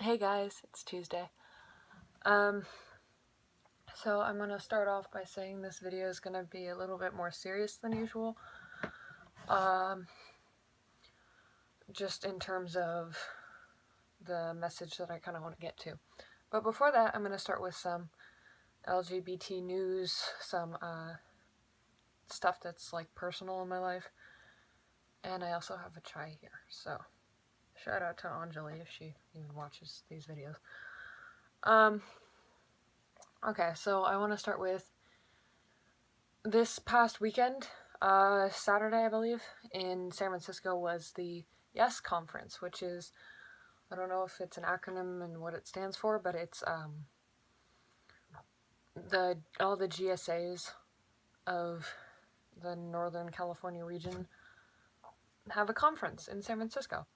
Hey guys, it's Tuesday. So I'm gonna start off by saying this video is gonna be a little bit more serious than usual. Just in terms of the message that I kind of want to get to. But before that, I'm gonna start with some LGBT news, some stuff that's like personal in my life, and I also have a chai here. So shout out to Anjali if she even watches these videos. Okay, so I want to start with this past weekend, Saturday, I believe, in San Francisco was the YES conference, which is, I don't know if it's an acronym and what it stands for, but it's all the GSAs of the Northern California region have a conference in San Francisco.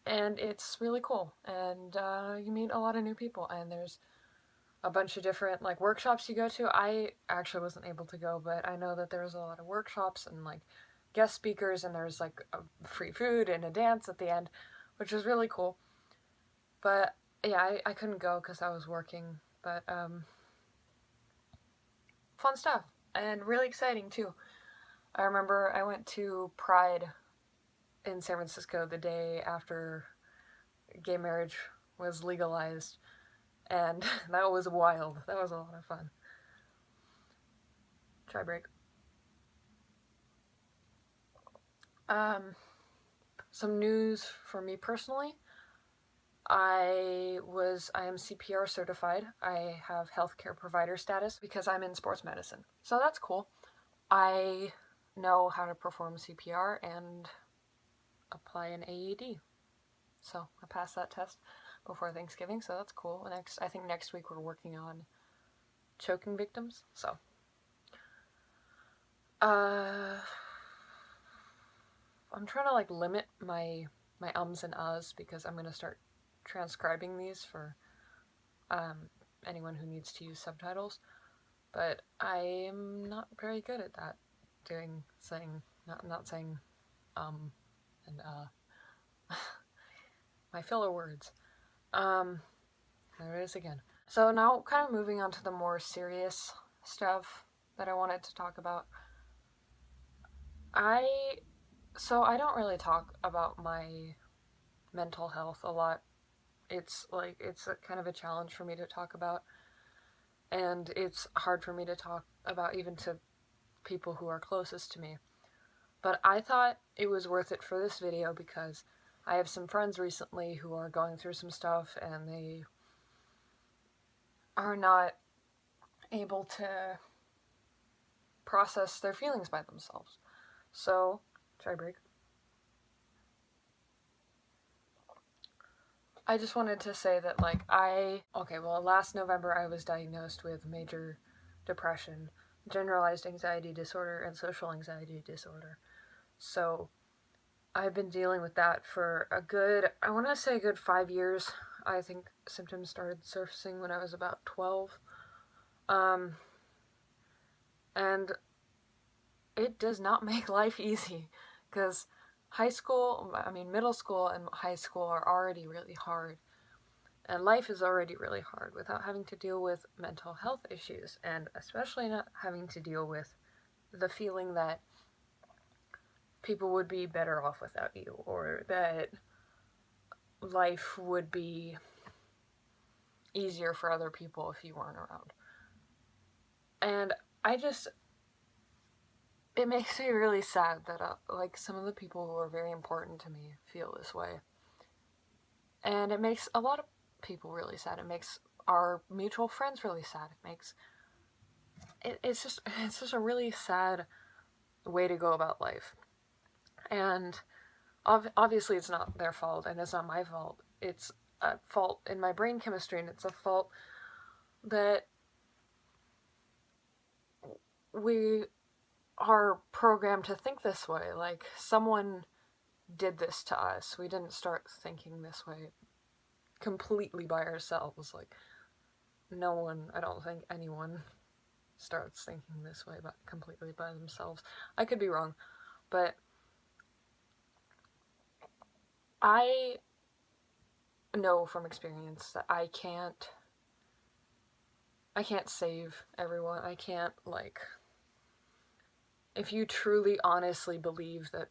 And it's really cool, and you meet a lot of new people, and there's a bunch of different like workshops you go to. I actually wasn't able to go, but I know that there's a lot of workshops and like guest speakers, and there's like a free food and a dance at the end, which is really cool. But yeah, I couldn't go because I was working, but fun stuff and really exciting too. I remember I went to Pride in San Francisco the day after gay marriage was legalized, and that was wild. That was a lot of fun. Try break. Some news for me personally. I am CPR certified. I have healthcare provider status because I'm in sports medicine. So that's cool. I know how to perform CPR and apply an AED. So I passed that test before Thanksgiving, so that's cool. I think next week we're working on choking victims. So I'm trying to like limit my ums and ahs because I'm gonna start transcribing these for anyone who needs to use subtitles, but I'm not very good at that. Not saying and my filler words. There it is again. So now, kind of moving on to the more serious stuff that I wanted to talk about. I don't really talk about my mental health a lot. It's a kind of a challenge for me to talk about, and it's hard for me to talk about even to people who are closest to me. But I thought it was worth it for this video because I have some friends recently who are going through some stuff and they are not able to process their feelings by themselves. So, try break. I just wanted to say that last November I was diagnosed with major depression, generalized anxiety disorder, and social anxiety disorder. So I've been dealing with that for a good 5 years. I think symptoms started surfacing when I was about 12. And it does not make life easy because middle school and high school are already really hard. And life is already really hard without having to deal with mental health issues, and especially not having to deal with the feeling that people would be better off without you, or that life would be easier for other people if you weren't around. And it makes me really sad that some of the people who are very important to me feel this way. And it makes a lot of people really sad. It makes our mutual friends really sad. It's just a really sad way to go about life. And obviously it's not their fault, and it's not my fault. It's a fault in my brain chemistry, and it's a fault that we are programmed to think this way. Like, someone did this to us. We didn't start thinking this way completely by ourselves. Like, I don't think anyone starts thinking this way completely by themselves. I could be wrong, but I know from experience that I can't save everyone. I can't, like, if you truly honestly believe that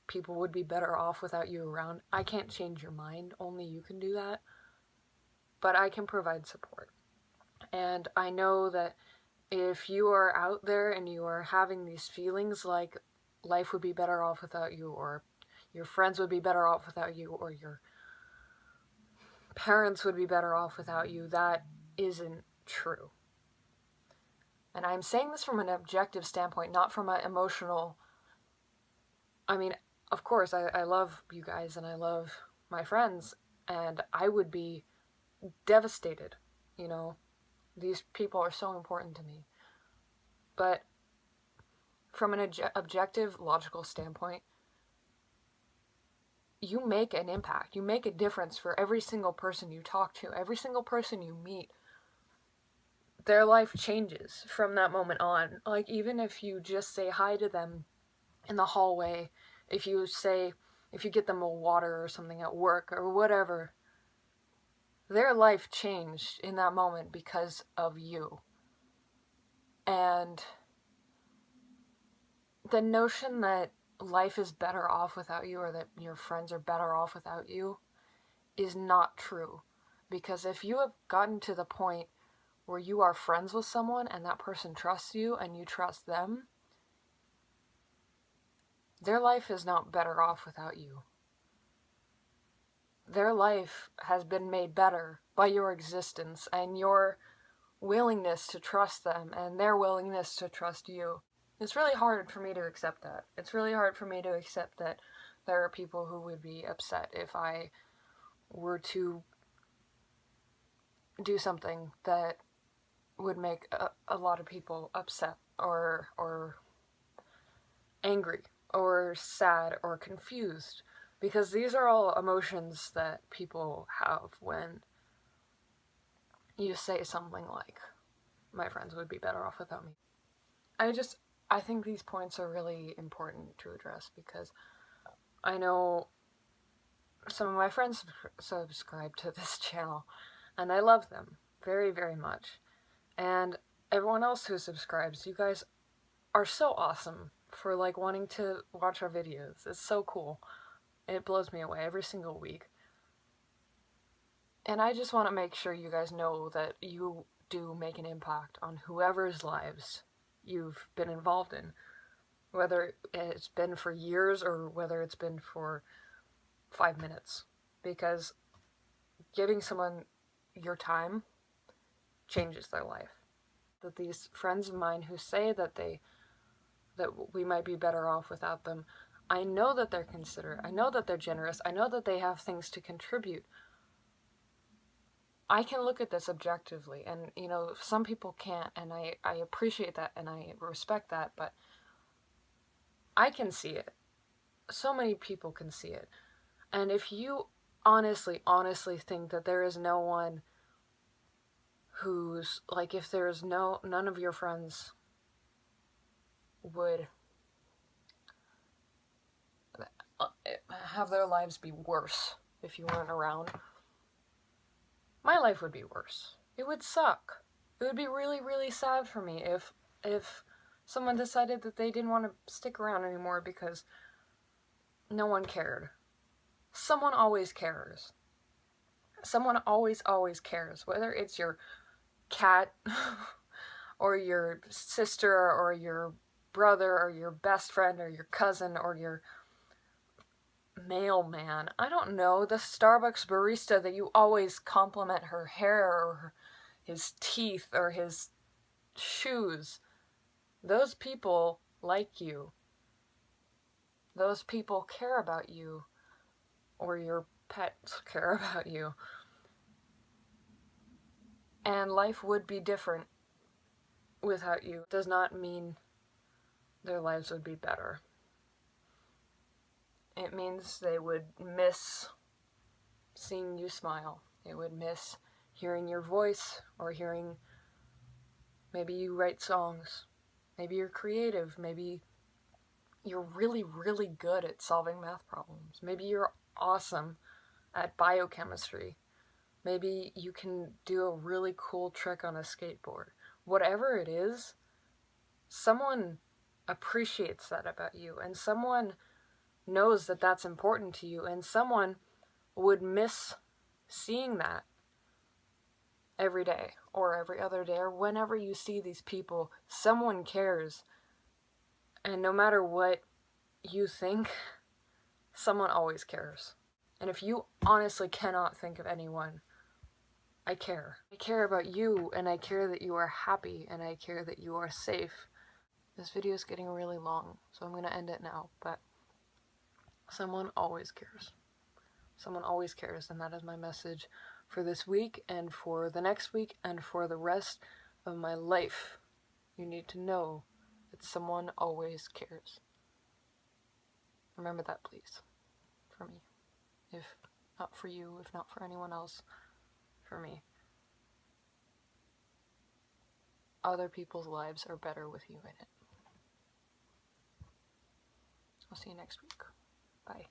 people would be better off without you around, I can't change your mind. Only you can do that. But I can provide support. And I know that if you are out there and you are having these feelings like life would be better off without you, or your friends would be better off without you, or your parents would be better off without you, that isn't true. And I'm saying this from an objective standpoint, not from an emotional. I mean, of course, I love you guys and I love my friends, and I would be devastated. You know, these people are so important to me. But from an objective, logical standpoint, you make an impact. You make a difference for every single person you talk to, every single person you meet. Their life changes from that moment on. Like, even if you just say hi to them in the hallway, if you get them a water or something at work or whatever, their life changed in that moment because of you. And the notion that life is better off without you, or that your friends are better off without you, is not true. Because if you have gotten to the point where you are friends with someone and that person trusts you and you trust them, their life is not better off without you. Their life has been made better by your existence and your willingness to trust them and their willingness to trust you. It's really hard for me to accept that. It's really hard for me to accept that there are people who would be upset if I were to do something that would make a lot of people upset or angry or sad or confused, because these are all emotions that people have when you say something like, my friends would be better off without me. I think these points are really important to address, because I know some of my friends subscribe to this channel and I love them very, very much. And everyone else who subscribes, you guys are so awesome for, like, wanting to watch our videos. It's so cool. It blows me away every single week. And I just want to make sure you guys know that you do make an impact on whoever's lives you've been involved in. Whether it's been for years or whether it's been for 5 minutes. Because giving someone your time changes their life. That these friends of mine who say that we might be better off without them, I know that they're considerate, I know that they're generous, I know that they have things to contribute. I can look at this objectively, and, you know, some people can't, and I appreciate that and I respect that, but I can see it. So many people can see it. And if you honestly think that there is no one who's, like, if there's none of your friends would have their lives be worse if you weren't around, my life would be worse. It would suck. It would be really, really sad for me if someone decided that they didn't want to stick around anymore because no one cared. Someone always cares. Someone always cares. Whether it's your cat or your sister or your brother or your best friend or your cousin or your mailman. I don't know, the Starbucks barista that you always compliment her hair or his teeth or his shoes. Those people like you. Those people care about you, or your pets care about you. And life would be different without you. It does not mean their lives would be better. It means they would miss seeing you smile. They would miss hearing your voice, or hearing, maybe you write songs. Maybe you're creative. Maybe you're really, really good at solving math problems. Maybe you're awesome at biochemistry. Maybe you can do a really cool trick on a skateboard. Whatever it is, someone appreciates that about you, and someone knows that that's important to you, and someone would miss seeing that every day or every other day, or whenever you see these people. Someone cares, and no matter what you think, someone always cares. And if you honestly cannot think of anyone, I care. I care about you, and I care that you are happy, and I care that you are safe. This video is getting really long, so I'm gonna end it now, but someone always cares. Someone always cares, and that is my message for this week, and for the next week, and for the rest of my life. You need to know that someone always cares. Remember that, please, for me. If not for you, if not for anyone else, for me. Other people's lives are better with you in it. I'll see you next week. Bye.